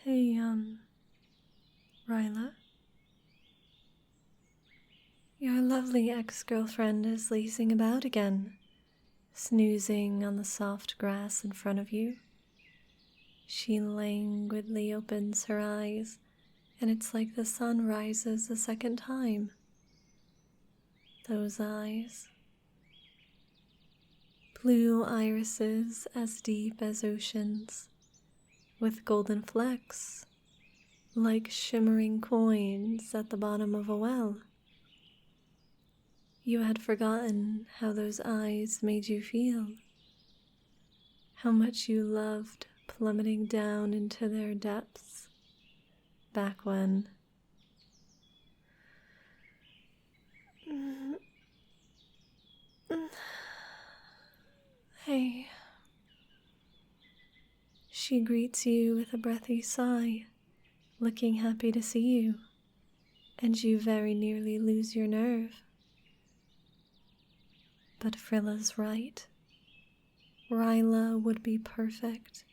Hey, Ryla? Your lovely ex-girlfriend is lazing about again, snoozing on the soft grass in front of you. She languidly opens her eyes, and it's like the sun rises a second time. Those eyes. Blue irises as deep as oceans, with golden flecks, like shimmering coins at the bottom of a well. You had forgotten how those eyes made you feel, how much you loved plummeting down into their depths back when. Hey. She greets you with a breathy sigh, looking happy to see you, and you very nearly lose your nerve. But Frilla's right. Ryla would be perfect.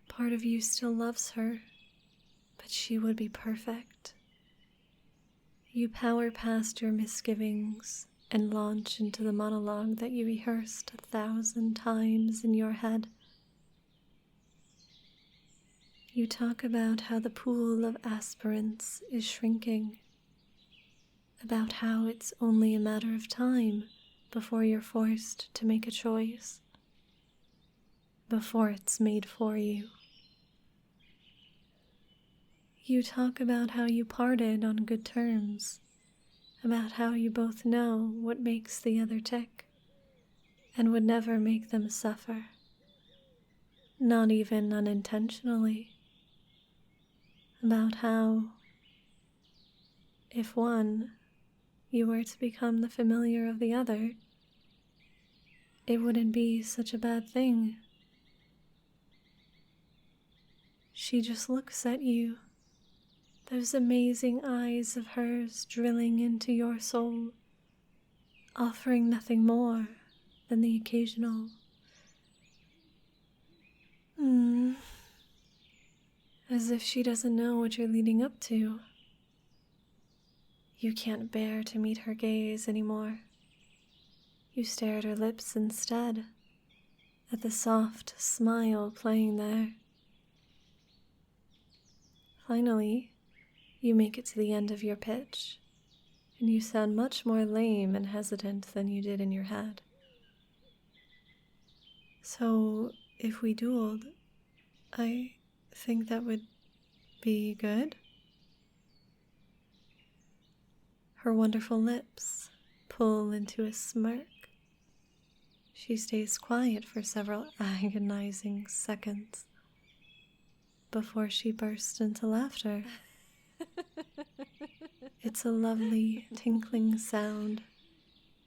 Part of you still loves her, but she would be perfect. You power past your misgivings and launch into the monologue that you rehearsed 1,000 times in your head. You talk about how the pool of aspirants is shrinking, about how it's only a matter of time before you're forced to make a choice, before it's made for you. You talk about how you parted on good terms, about how you both know what makes the other tick, and would never make them suffer, not even unintentionally. About how, if one, you were to become the familiar of the other, it wouldn't be such a bad thing. She just looks at you, those amazing eyes of hers drilling into your soul, offering nothing more than the occasional as if she doesn't know what you're leading up to. You can't bear to meet her gaze anymore. You stare at her lips instead, at the soft smile playing there. Finally, you make it to the end of your pitch, and you sound much more lame and hesitant than you did in your head. So, if we dueled, I think that would be good. Her wonderful lips pull into a smirk. She stays quiet for several agonizing seconds before she bursts into laughter. It's a lovely, tinkling sound,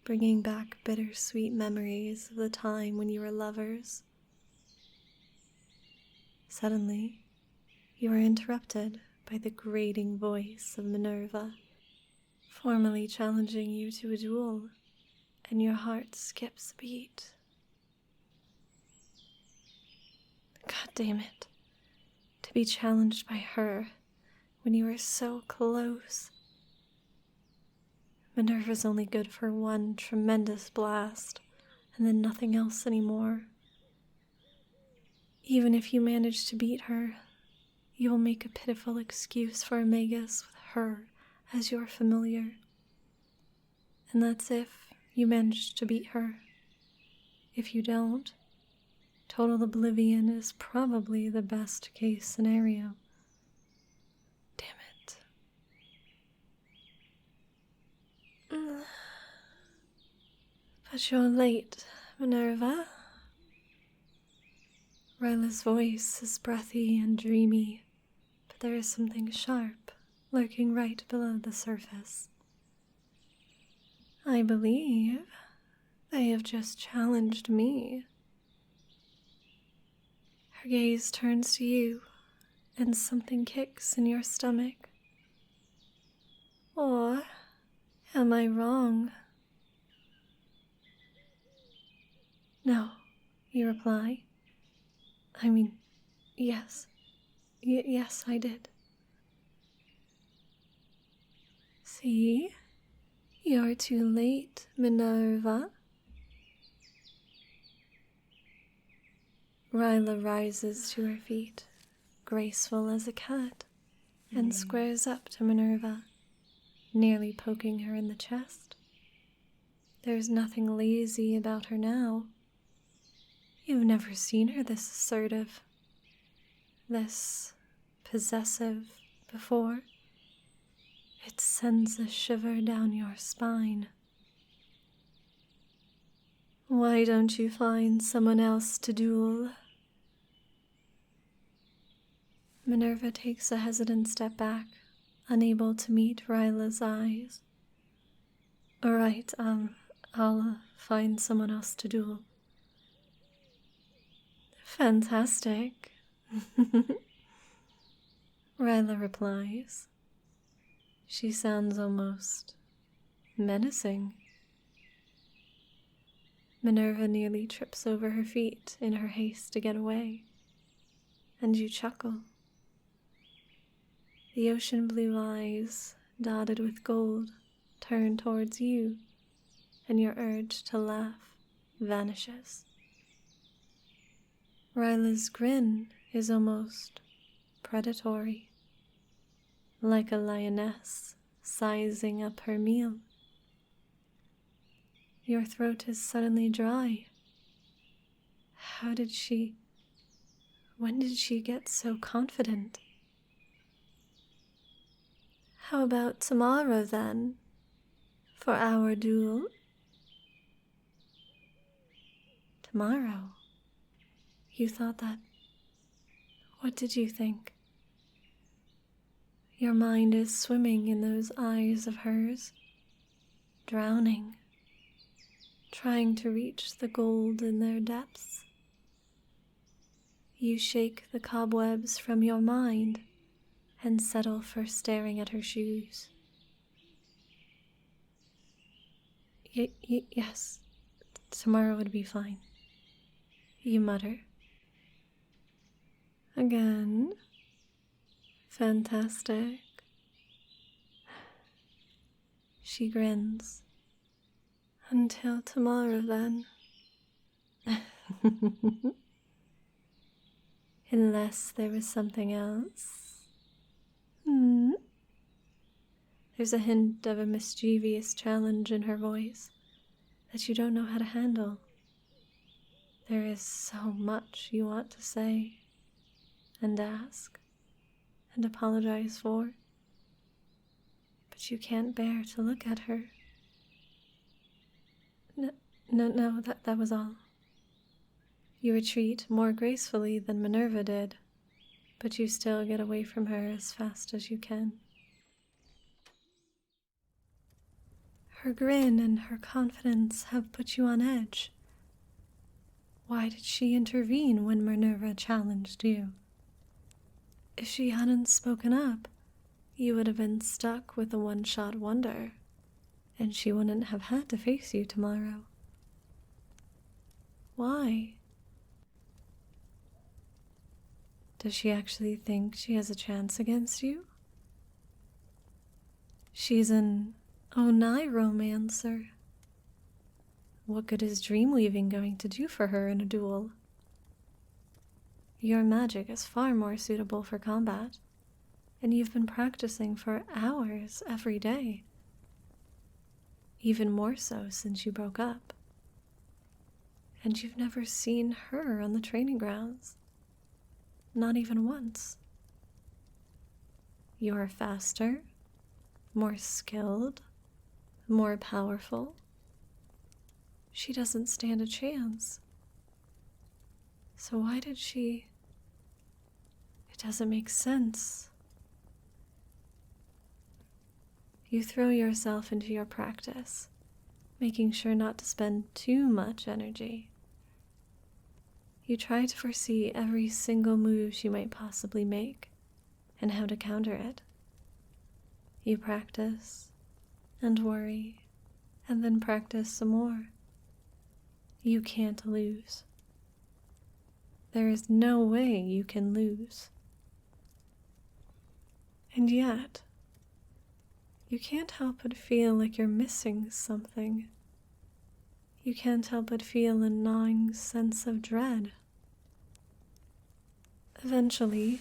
bringing back bittersweet memories of the time when you were lovers. Suddenly, you are interrupted by the grating voice of Minerva, formally challenging you to a duel, and your heart skips a beat. God damn it, to be challenged by her when you were so close. Minerva's only good for one tremendous blast, and then nothing else anymore. Even if you manage to beat her, you will make a pitiful excuse for a magus with her as your familiar. And that's if you manage to beat her. If you don't, total oblivion is probably the best case scenario. Damn it. But you're late, Minerva. Ryla's voice is breathy and dreamy, but there is something sharp lurking right below the surface. I believe they have just challenged me. Her gaze turns to you, and something kicks in your stomach. Or am I wrong? No, you reply. I mean, yes, Yes, I did. See? You're too late, Minerva. Ryla rises to her feet, graceful as a cat, and squares up to Minerva, nearly poking her in the chest. There's nothing lazy about her now. You've never seen her this assertive, this possessive before. It sends a shiver down your spine. Why don't you find someone else to duel? Minerva takes a hesitant step back, unable to meet Ryla's eyes. All right, I'll find someone else to duel. Fantastic. Ryla replies. She sounds almost menacing. Minerva nearly trips over her feet in her haste to get away, and you chuckle. The ocean blue eyes, dotted with gold, turn towards you, and your urge to laugh vanishes. Ryla's grin is almost predatory, like a lioness sizing up her meal. Your throat is suddenly dry. When did she get so confident? How about tomorrow then, for our duel? Tomorrow? You thought that? What did you think? Your mind is swimming in those eyes of hers, drowning, trying to reach the gold in their depths. You shake the cobwebs from your mind and settle for staring at her shoes. Yes, tomorrow would be fine, you mutter. Again. Fantastic. She grins. Until tomorrow, then. Unless there was something else. There's a hint of a mischievous challenge in her voice that you don't know how to handle. There is so much you want to say and ask and apologize for, but you can't bear to look at her. No, that was all. You retreat more gracefully than Minerva did, but you still get away from her as fast as you can. Her grin and her confidence have put you on edge. Why did she intervene when Minerva challenged you? If she hadn't spoken up, you would have been stuck with a one-shot wonder, and she wouldn't have had to face you tomorrow. Why? Does she actually think she has a chance against you? She's an Onai romancer. What good is dream-weaving going to do for her in a duel? Your magic is far more suitable for combat, and you've been practicing for hours every day. Even more so since you broke up. And you've never seen her on the training grounds. Not even once. You're faster, more skilled, more powerful. She doesn't stand a chance. So why did she? It doesn't make sense. You throw yourself into your practice, making sure not to spend too much energy. You try to foresee every single move she might possibly make and how to counter it. You practice and worry and then practice some more. You can't lose. There is no way you can lose. And yet, you can't help but feel like you're missing something. You can't help but feel a gnawing sense of dread. Eventually,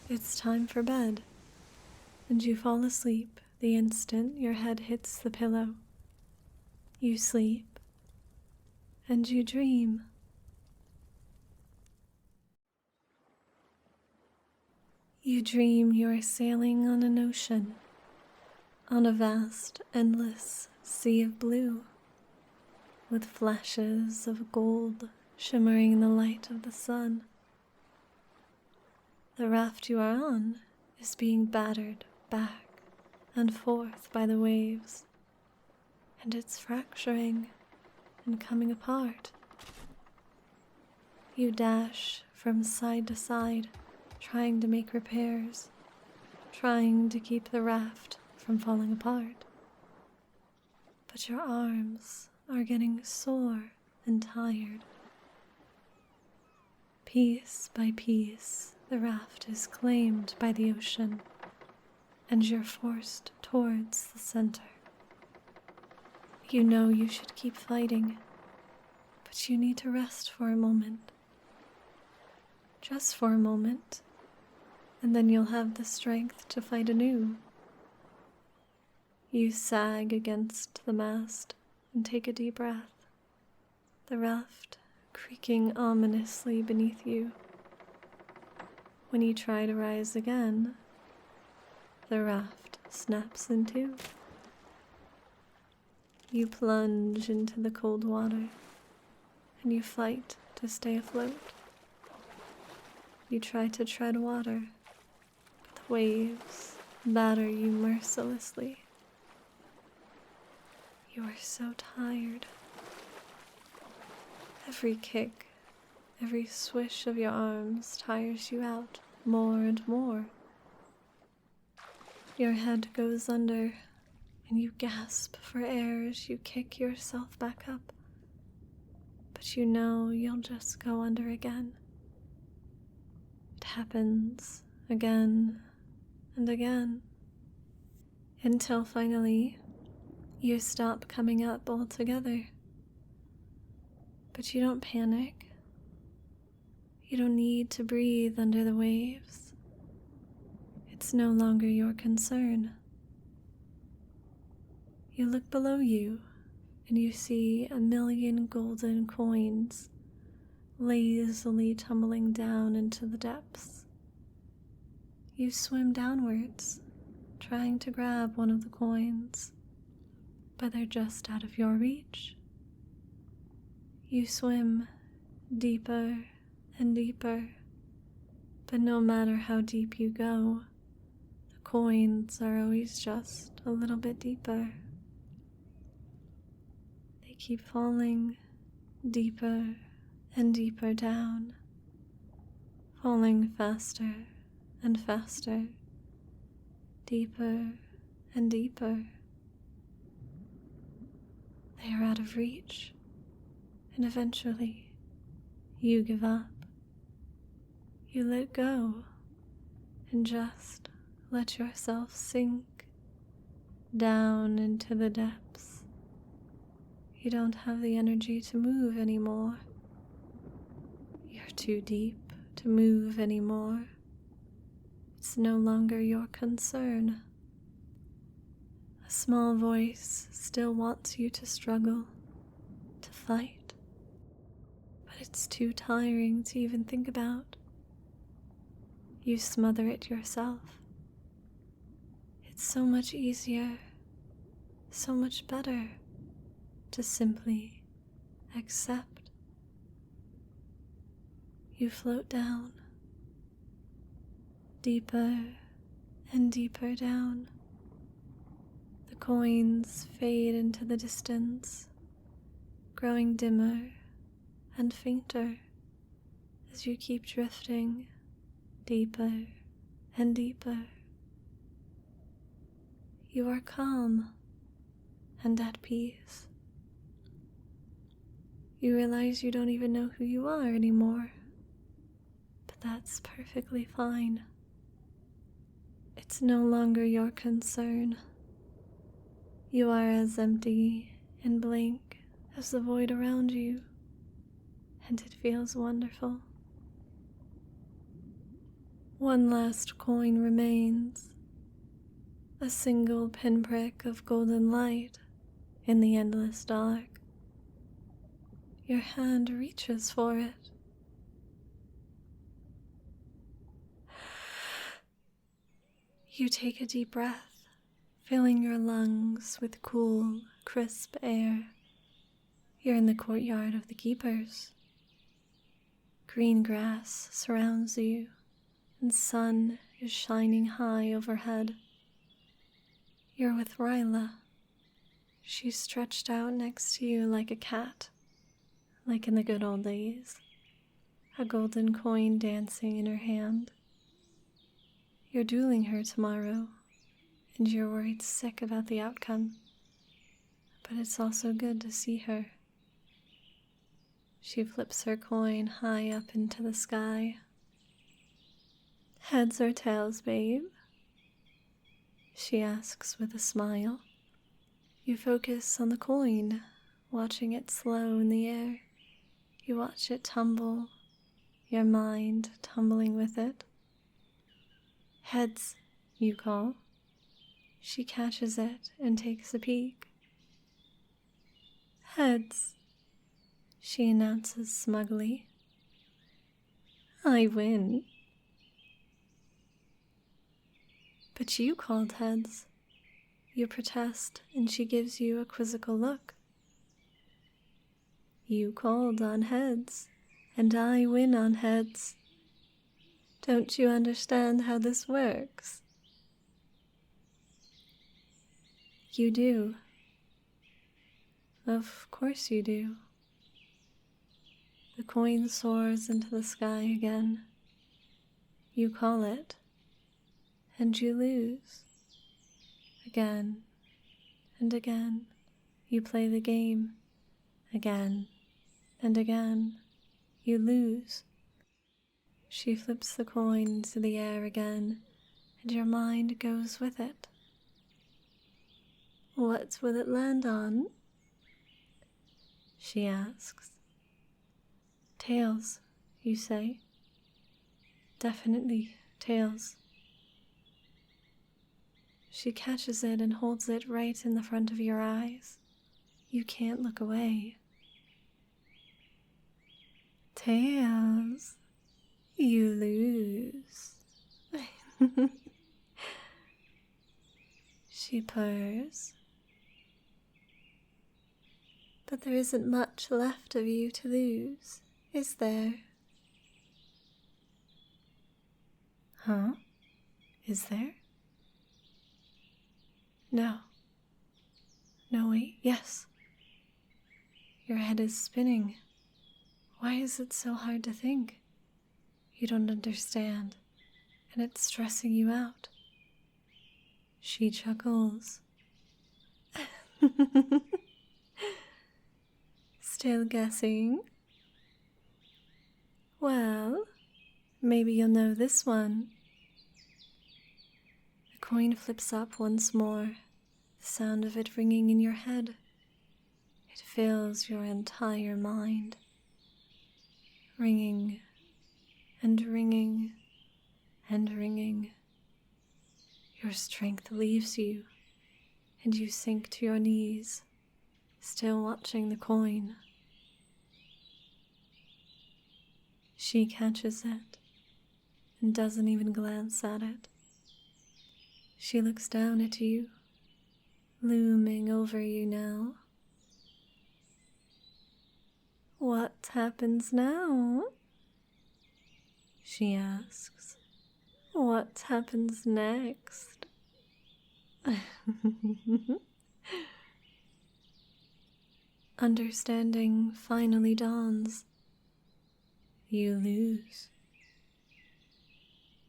it's time for bed, and you fall asleep the instant your head hits the pillow. You sleep, and you dream. You dream you are sailing on an ocean, on a vast, endless sea of blue, with flashes of gold shimmering in the light of the sun. The raft you are on is being battered back and forth by the waves, and it's fracturing and coming apart. You dash from side to side, trying to make repairs, trying to keep the raft from falling apart. But your arms are getting sore and tired. Piece by piece, the raft is claimed by the ocean, and you're forced towards the center. You know you should keep fighting, but you need to rest for a moment. Just for a moment, and then you'll have the strength to fight anew. You sag against the mast and take a deep breath, the raft creaking ominously beneath you. When you try to rise again, the raft snaps in two. You plunge into the cold water, and you fight to stay afloat. You try to tread water, but the waves batter you mercilessly. You are so tired. Every kick, every swish of your arms tires you out more and more. Your head goes under, and you gasp for air as you kick yourself back up. But you know you'll just go under again. It happens again and again, until finally you stop coming up altogether. But you don't panic. You don't need to breathe under the waves. It's no longer your concern. You look below you, and you see 1,000,000 golden coins lazily tumbling down into the depths. You swim downwards, trying to grab one of the coins, but they're just out of your reach. You swim deeper and deeper, but no matter how deep you go, the coins are always just a little bit deeper. They keep falling deeper and deeper down, falling faster and faster, deeper and deeper. They are out of reach, and eventually you give up. You let go and just let yourself sink down into the depths. You don't have the energy to move anymore. You're too deep to move anymore. It's no longer your concern. A small voice still wants you to struggle, to fight, but it's too tiring to even think about. You smother it yourself. It's so much easier, so much better to simply accept. You float down, deeper and deeper down. The coins fade into the distance, growing dimmer and fainter as you keep drifting deeper and deeper. You are calm and at peace. You realize you don't even know who you are anymore, but that's perfectly fine. It's no longer your concern. You are as empty and blank as the void around you, and it feels wonderful. One last coin remains, a single pinprick of golden light in the endless dark. Your hand reaches for it. You take a deep breath, filling your lungs with cool, crisp air. You're in the courtyard of the keepers. Green grass surrounds you, and sun is shining high overhead. You're with Ryla. She's stretched out next to you like a cat, like in the good old days, a golden coin dancing in her hand. You're dueling her tomorrow, and you're worried sick about the outcome, but it's also good to see her. She flips her coin high up into the sky. Heads or tails, babe? She asks with a smile. You focus on the coin, watching it slow in the air. You watch it tumble, your mind tumbling with it. Heads, you call. She catches it and takes a peek. Heads, she announces smugly. I win. But you called heads. You protest, and she gives you a quizzical look. You called on heads, and I win on heads. Don't you understand how this works? You do. Of course you do. The coin soars into the sky again. You call it, and you lose. Again and again, you play the game. Again and again, you lose. She flips the coin into the air again, and your mind goes with it. What will it land on? She asks. Tails, you say. Definitely tails. She catches it and holds it right in the front of your eyes. You can't look away. Tails, you lose. She purrs. But there isn't much left of you to lose, is there? Huh? Is there? No. No, wait, yes. Your head is spinning. Why is it so hard to think? You don't understand, and it's stressing you out. She chuckles. Still guessing? Well, maybe you'll know this one. The coin flips up once more, the sound of it ringing in your head. It fills your entire mind. Ringing and ringing and ringing. Your strength leaves you, and you sink to your knees, still watching the coin. She catches it and doesn't even glance at it. She looks down at you, looming over you now. What happens now? She asks. What happens next? Understanding finally dawns. You lose.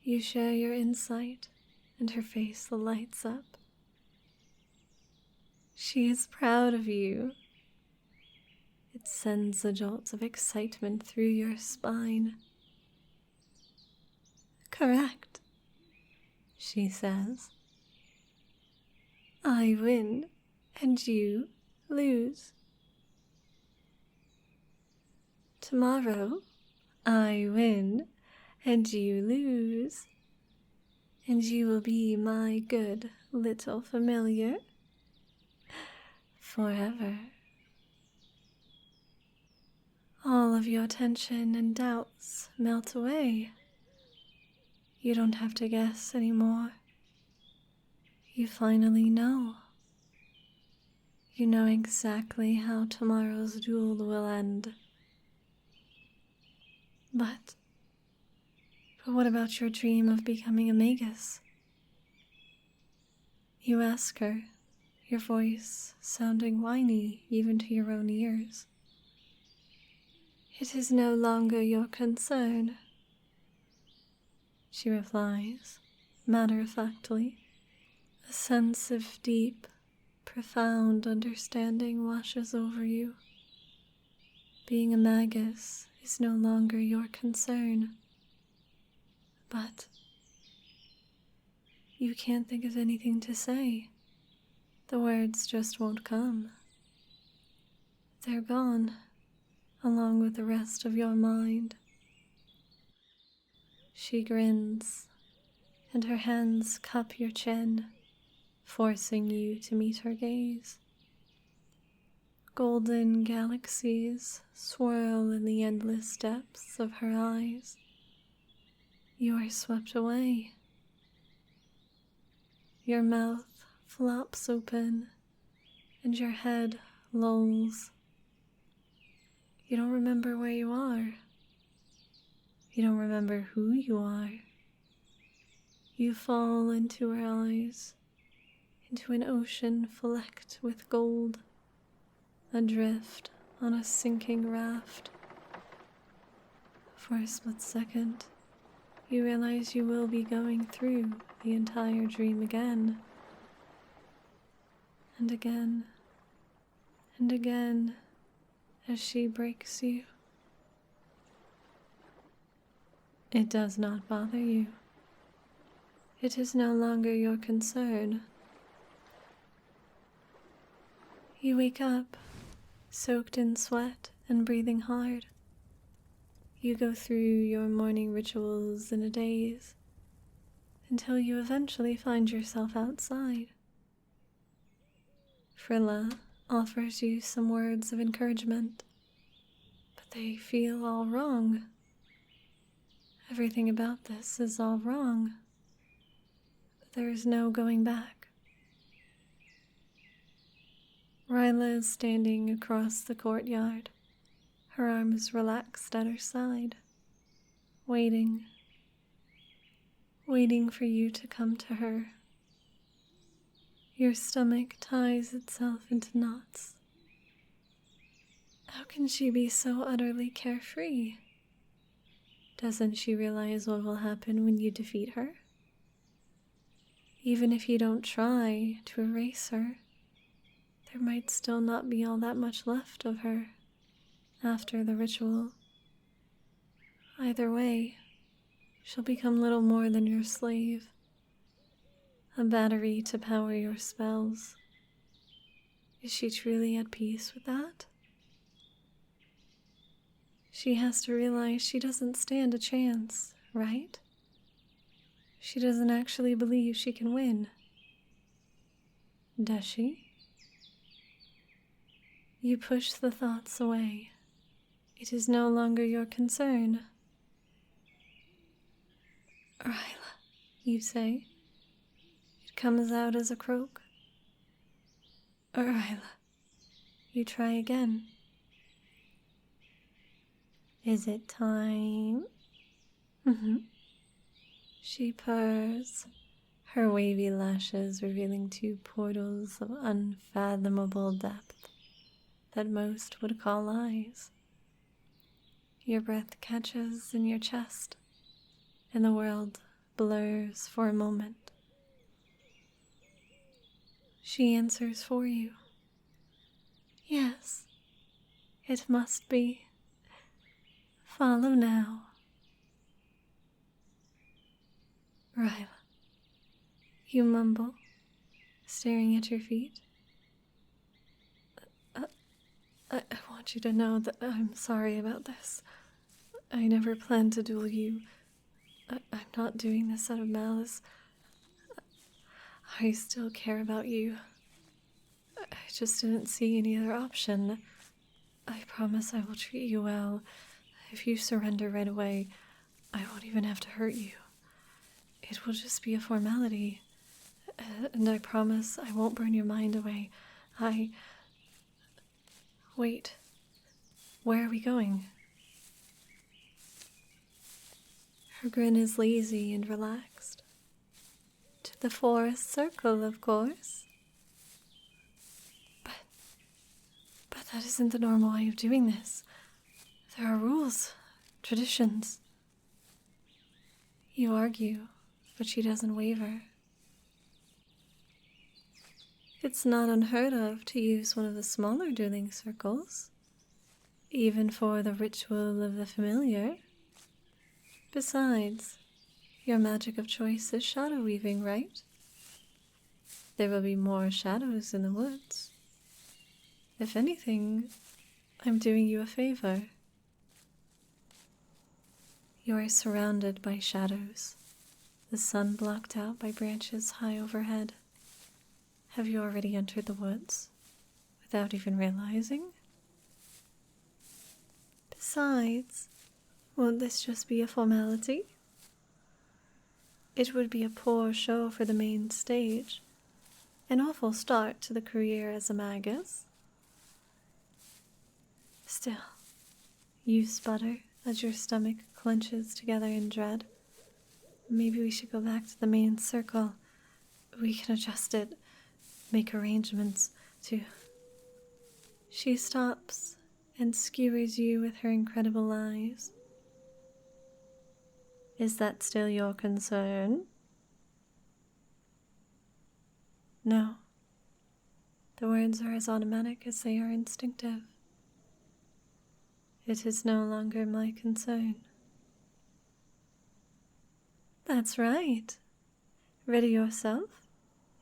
You share your insight, and her face lights up. She is proud of you. It sends a jolt of excitement through your spine. Correct. she says. I win, and you lose. Tomorrow, I win, and you lose, and you will be my good little familiar forever. All of your tension and doubts melt away. You don't have to guess anymore. You finally know. You know exactly how tomorrow's duel will end. But what about your dream of becoming a magus? You ask her, your voice sounding whiny even to your own ears. It is no longer your concern, she replies, matter-of-factly. A sense of deep, profound understanding washes over you. Being a magus is no longer your concern. But you can't think of anything to say. The words just won't come. They're gone, along with the rest of your mind. She grins, and her hands cup your chin, forcing you to meet her gaze. Golden galaxies swirl in the endless depths of her eyes. You are swept away. Your mouth flops open, and your head lolls. You don't remember where you are. You don't remember who you are. You fall into her eyes, into an ocean flecked with gold, adrift on a sinking raft. For a split second, you realize you will be going through the entire dream again, and again, and again, as she breaks you. It does not bother you. It is no longer your concern. You wake up, soaked in sweat and breathing hard. You go through your morning rituals in a daze, until you eventually find yourself outside. Frilla offers you some words of encouragement, but they feel all wrong. Everything about this is all wrong, but there is no going back. Ryla is standing across the courtyard, her arms relaxed at her side, waiting for you to come to her. Your stomach ties itself into knots. How can she be so utterly carefree? Doesn't she realize what will happen when you defeat her? Even if you don't try to erase her, there might still not be all that much left of her after the ritual. Either way, she'll become little more than your slave, a battery to power your spells. Is she truly at peace with that? She has to realize she doesn't stand a chance, right? She doesn't actually believe she can win. Does she? You push the thoughts away. It is no longer your concern. Ryla, you say. It comes out as a croak. Ryla, you try again. Is it time? She purrs, her wavy lashes revealing two portals of unfathomable depth that most would call eyes. Your breath catches in your chest, and the world blurs for a moment. She answers for you. Yes, it must be. Follow now. Ryla, You mumble, staring at your feet. I want you to know that I'm sorry about this. I never planned to duel you. I'm not doing this out of malice. I still care about you. I just didn't see any other option. I promise I will treat you well. If you surrender right away, I won't even have to hurt you. It will just be a formality. And I promise I won't burn your mind away. Wait. Where are we going? Her grin is lazy and relaxed. To the forest circle, of course. But that isn't the normal way of doing this. There are rules, traditions. You argue, but she doesn't waver. It's not unheard of to use one of the smaller dueling circles, even for the ritual of the familiar. Besides, your magic of choice is shadow weaving, right? There will be more shadows in the woods. If anything, I'm doing you a favor. You are surrounded by shadows, the sun blocked out by branches high overhead. Have you already entered the woods, without even realizing? Besides, won't this just be a formality? It would be a poor show for the main stage, an awful start to the career as a magus. Still, you sputter as your stomach clenches together in dread. Maybe we should go back to the main circle. We can adjust it, make arrangements to... She stops and skewers you with her incredible eyes. Is that still your concern? No. The words are as automatic as they are instinctive. It is no longer my concern. That's right. Ready yourself?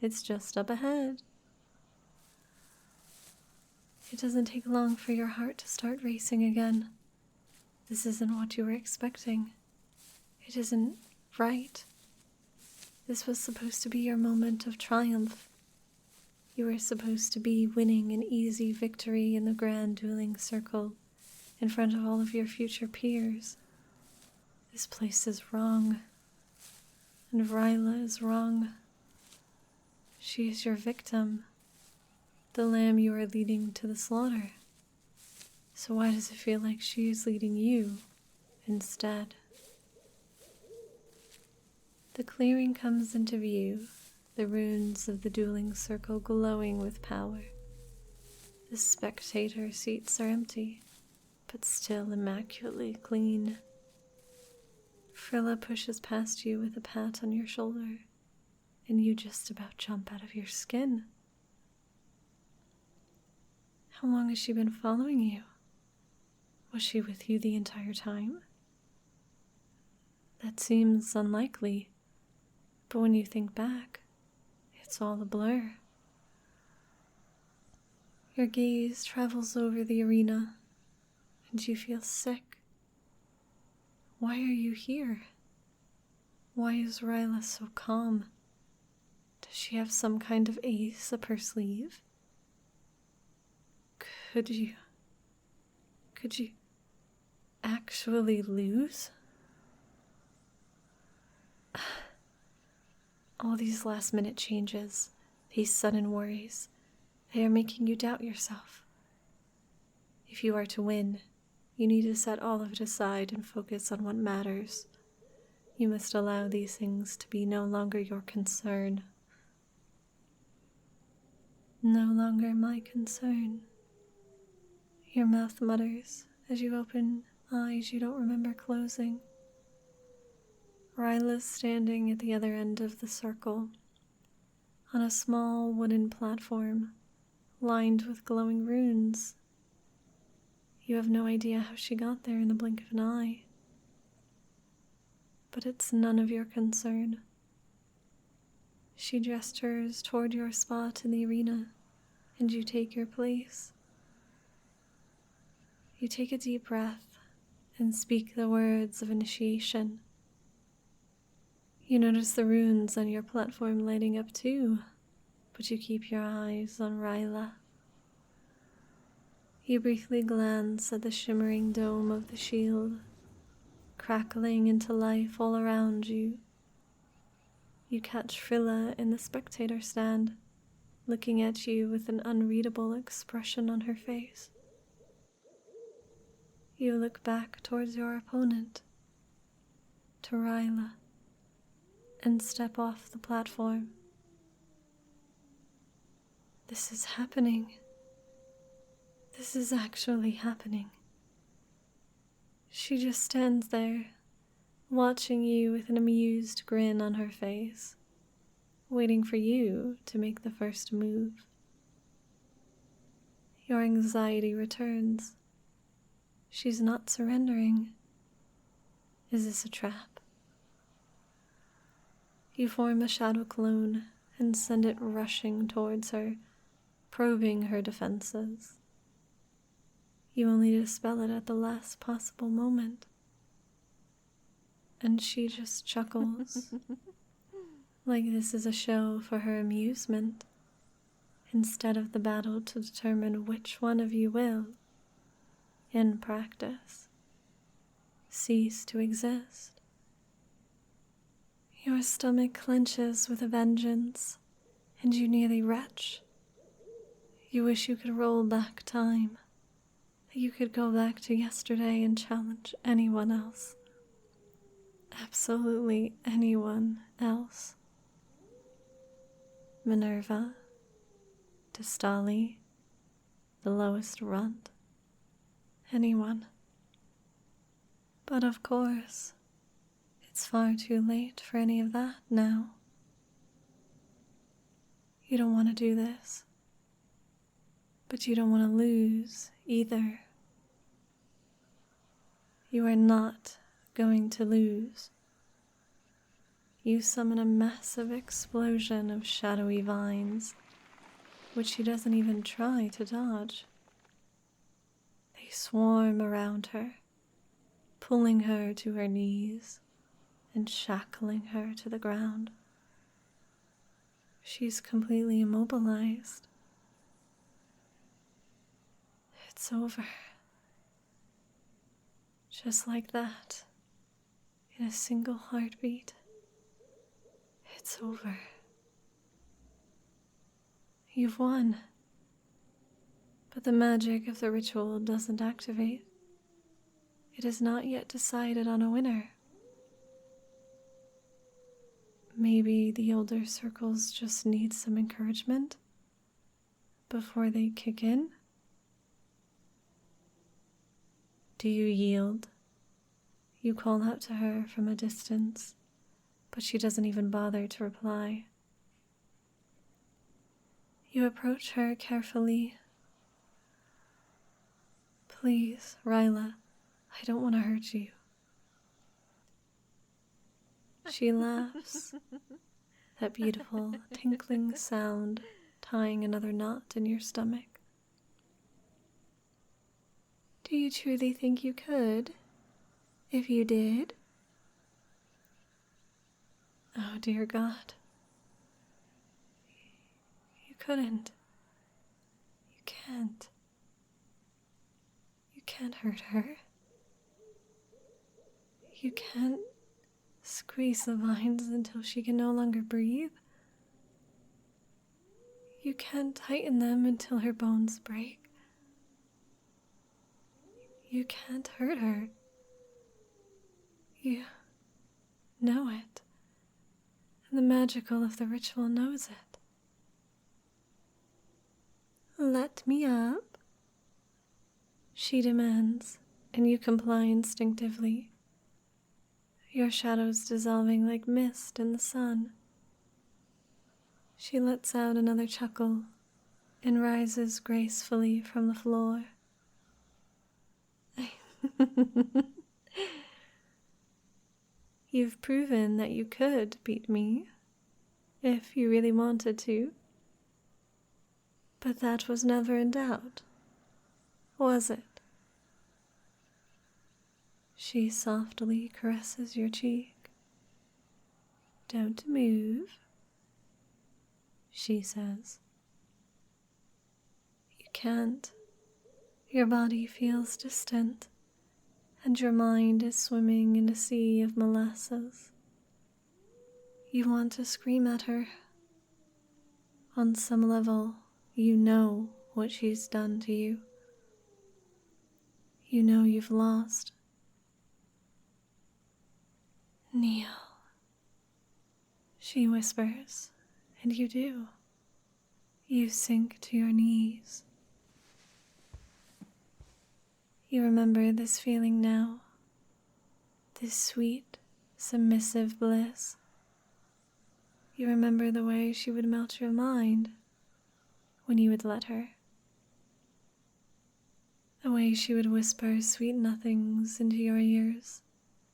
It's just up ahead. It doesn't take long for your heart to start racing again. This isn't what you were expecting. It isn't right. This was supposed to be your moment of triumph. You were supposed to be winning an easy victory in the grand dueling circle in front of all of your future peers. This place is wrong. And Ryla is wrong. She is your victim, the lamb you are leading to the slaughter. So why does it feel like she is leading you instead? The clearing comes into view, the ruins of the dueling circle glowing with power. The spectator seats are empty, but still immaculately clean. Frilla pushes past you with a pat on your shoulder, and you just about jump out of your skin. How long has she been following you? Was she with you the entire time? That seems unlikely, but when you think back, it's all a blur. Your gaze travels over the arena, and you feel sick. Why are you here? Why is Ryla so calm? Does she have some kind of ace up her sleeve? Could you actually lose? All these last-minute changes, these sudden worries, they are making you doubt yourself. If you are to win, you need to set all of it aside and focus on what matters. You must allow these things to be no longer your concern. No longer my concern. Your mouth mutters as you open eyes you don't remember closing. Ryla's standing at the other end of the circle, on a small wooden platform lined with glowing runes. You have no idea how she got there in the blink of an eye. But it's none of your concern. She gestures toward your spot in the arena, and you take your place. You take a deep breath and speak the words of initiation. You notice the runes on your platform lighting up too, but you keep your eyes on Ryla. You briefly glance at the shimmering dome of the shield, crackling into life all around you. You catch Frilla in the spectator stand, looking at you with an unreadable expression on her face. You look back towards your opponent, to Ryla, and step off the platform. This is happening. This is actually happening. She just stands there, watching you with an amused grin on her face, waiting for you to make the first move. Your anxiety returns. She's not surrendering. Is this a trap? You form a shadow clone and send it rushing towards her, probing her defenses. You only dispel it at the last possible moment. And she just chuckles, like this is a show for her amusement, instead of the battle to determine which one of you will, in practice, cease to exist. Your stomach clenches with a vengeance, and you nearly retch. You wish you could roll back time, that you could go back to yesterday and challenge anyone else. Absolutely anyone else. Minerva, Distali, the lowest runt, anyone. But of course, it's far too late for any of that now. You don't want to do this, but you don't want to lose either. You are not going to lose. You summon a massive explosion of shadowy vines, which she doesn't even try to dodge. They swarm around her, pulling her to her knees and shackling her to the ground. She's completely immobilized. It's over. Just like that, in a single heartbeat, it's over. You've won. But the magic of the ritual doesn't activate. It has not yet decided on a winner. Maybe the older circles just need some encouragement before they kick in. Do you yield? You call out to her from a distance, but she doesn't even bother to reply. You approach her carefully. Please, Ryla, I don't want to hurt you. She laughs, that beautiful tinkling sound tying another knot in your stomach. Do you truly think you could, if you did? Oh, dear God. You couldn't. You can't. You can't hurt her. You can't squeeze the vines until she can no longer breathe. You can't tighten them until her bones break. You can't hurt her. You know it. And the magical of the ritual knows it. Let me up, she demands, and you comply instinctively. Your shadows dissolving like mist in the sun. She lets out another chuckle and rises gracefully from the floor. You've proven that you could beat me, if you really wanted to. But that was never in doubt, was it? She softly caresses your cheek. Don't move, she says. You can't. Your body feels distant, and your mind is swimming in a sea of molasses. You want to scream at her. On some level, you know what she's done to you. You know you've lost. Kneel, she whispers, and you do. You sink to your knees. You remember this feeling now, this sweet, submissive bliss. You remember the way she would melt your mind when you would let her. The way she would whisper sweet nothings into your ears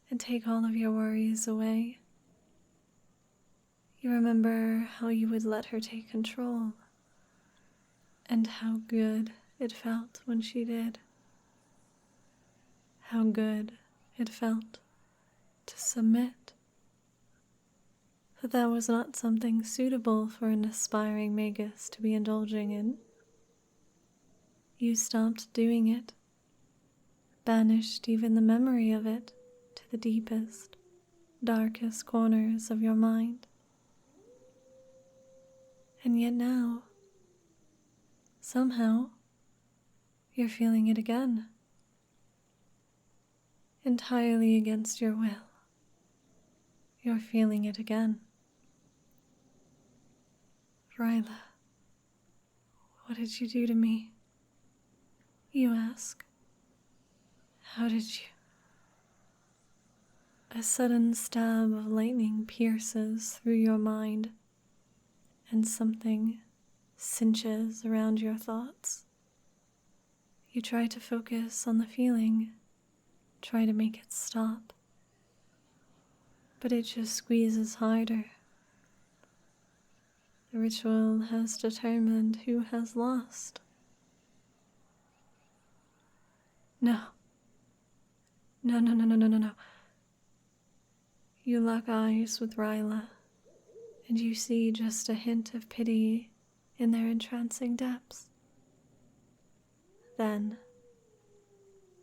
and take all of your worries away. You remember how you would let her take control, and how good it felt when she did. How good it felt to submit. But that was not something suitable for an aspiring magus to be indulging in. You stopped doing it, banished even the memory of it to the deepest, darkest corners of your mind. And yet now, somehow, you're feeling it again. Entirely against your will, you're feeling it again. Ryla, what did you do to me? You ask. How did you? A sudden stab of lightning pierces through your mind, and something cinches around your thoughts. You try to focus on the feeling, try to make it stop, but it just squeezes harder. The ritual has determined who has lost. No. No. You lock eyes with Ryla, and you see just a hint of pity in their entrancing depths. Then,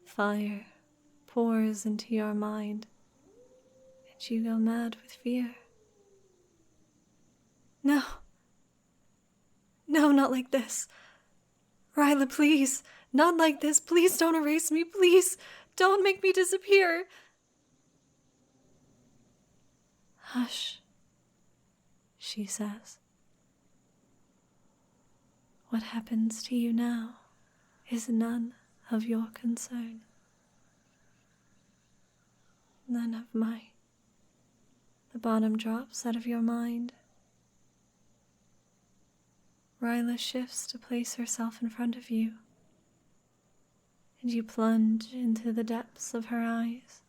fire pours into your mind, and you go mad with fear. No, not like this. Ryla, please, not like this. Please don't erase me. Please, don't make me disappear. Hush, she says. What happens to you now is none of your concern. None of mine. The bottom drops out of your mind. Ryla shifts to place herself in front of you, and you plunge into the depths of her eyes.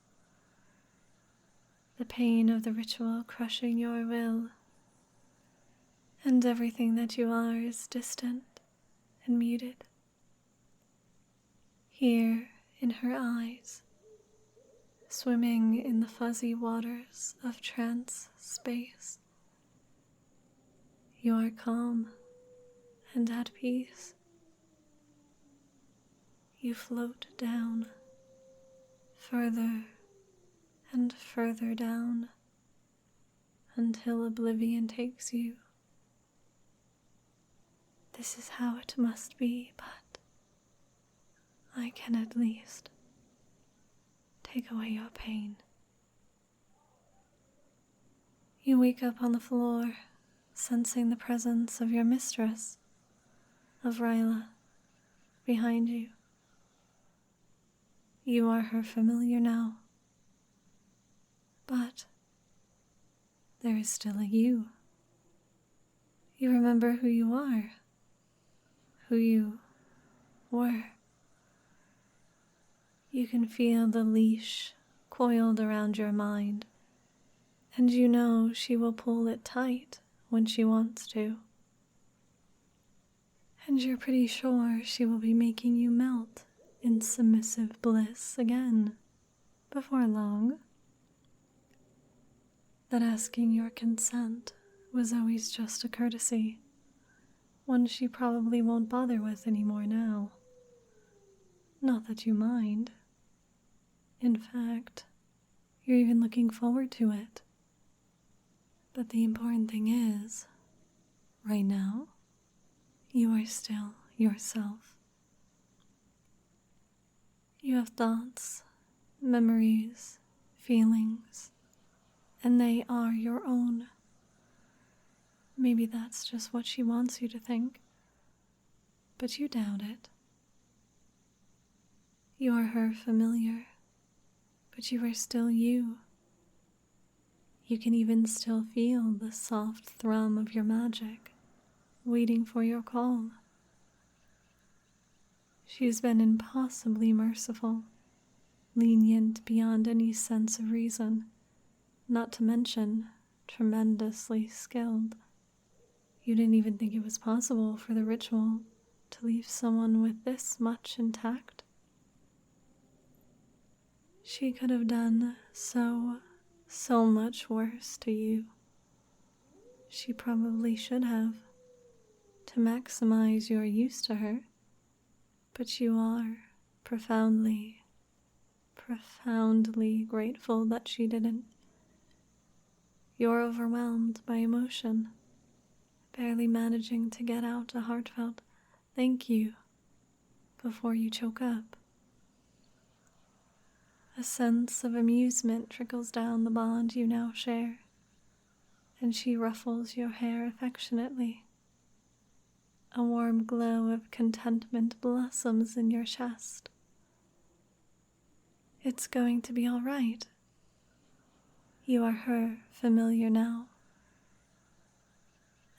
The pain of the ritual crushing your will, and everything that you are is distant and muted. Here in her eyes, swimming in the fuzzy waters of trance space, you are calm and at peace. You float down, further and further down, until oblivion takes you. This is how it must be, but I can at least take away your pain. You wake up on the floor, sensing the presence of your mistress, of Ryla, behind you. You are her familiar now, but there is still a you. You remember who you are, who you were. You can feel the leash coiled around your mind, and you know she will pull it tight when she wants to. And you're pretty sure she will be making you melt in submissive bliss again before long. That asking your consent was always just a courtesy, one she probably won't bother with anymore now. Not that you mind. In fact, you're even looking forward to it. But the important thing is, right now, you are still yourself. You have thoughts, memories, feelings, and they are your own. Maybe that's just what she wants you to think, but you doubt it. You are her familiar, but you are still you. You can even still feel the soft thrum of your magic, waiting for your call. She's been impossibly merciful, lenient beyond any sense of reason, not to mention tremendously skilled. You didn't even think it was possible for the ritual to leave someone with this much intact. She could have done so much worse to you. She probably should have, to maximize your use to her, but you are profoundly grateful that she didn't. You're overwhelmed by emotion, barely managing to get out a heartfelt thank you before you choke up. A sense of amusement trickles down the bond you now share, and she ruffles your hair affectionately. A warm glow of contentment blossoms in your chest. It's going to be all right. You are her familiar now,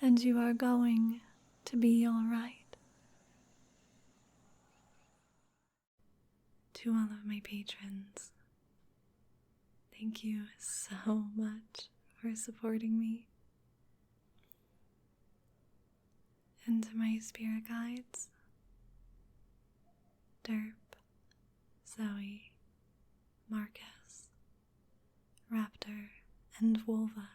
and you are going to be all right. To all of my patrons, thank you so much for supporting me. And to my spirit guides, Derp, Zoe, Marcus, Raptor, and Wolva,